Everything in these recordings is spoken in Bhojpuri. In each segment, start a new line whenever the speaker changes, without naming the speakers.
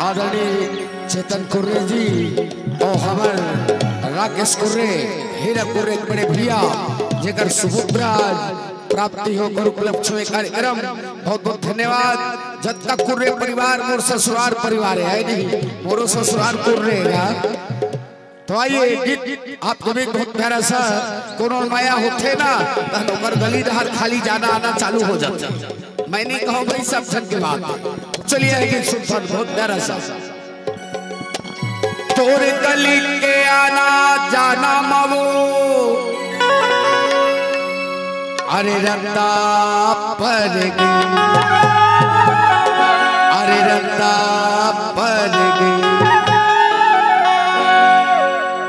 आदरणीय चेतन कुर्रे जी और हमार राकेश कुर्रे हीरा कुर्रे बड़े भैया जेकर सुभद्रा प्राप्ति हो गुरु लक्ष्मी कार्यक्रम बहुत बहुत धन्यवाद। जब तक कुर्रे परिवार मोर ससुराल परिवार है नहीं मोरो ससुराल कुर्रे तो आइए गीत आपके भी बहुत प्यारा सा कोनो माया होते ना तो गली दहार खाली जाना आना चालू हो जाता। मैं नहीं कहूँ भाई सब छन के बात चलिए गीत सुनता बहुत प्यारा सा। तोरे गली के आना जाना मावो अरे रत्ता पर अरे रत्ता पर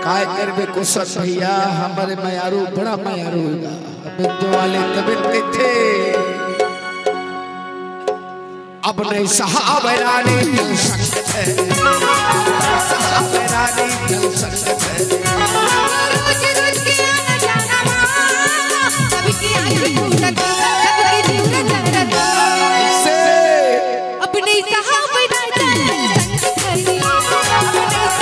काय करबे कुशल भैया हमारे मयारू बड़ा मयारू बिंदु वाले तबियत थे अब नहीं सहाबरानी जल सकत है सहाबरानी जल सकत है रोज रोज के आना जाना सबकी आंखें फूटत सबकी जीवन जरत से अपने सहाबरानी जल सकत है अपने सहाबरानी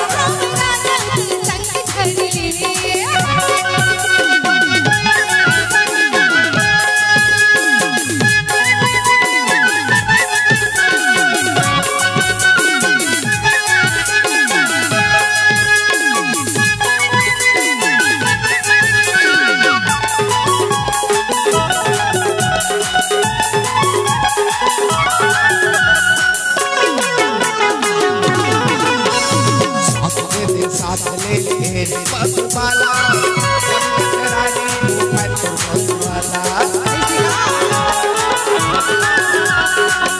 जल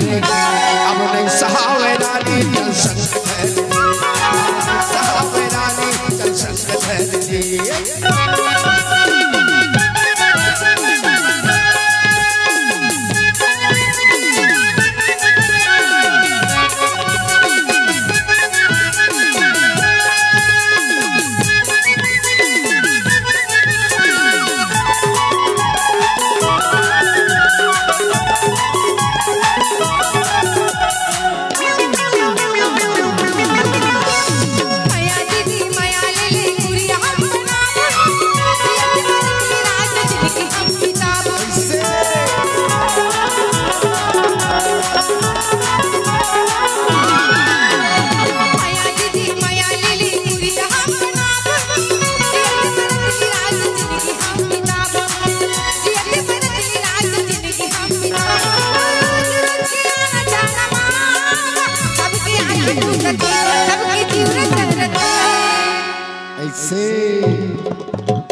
सकत अब नहीं सहाबरानी जल सकत है सहाबरानी जल सकत है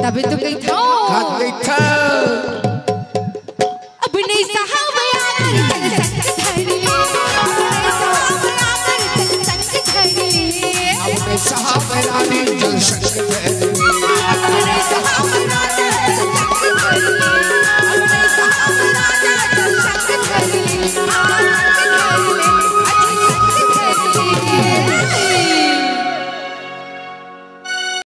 तभी तो कहीं था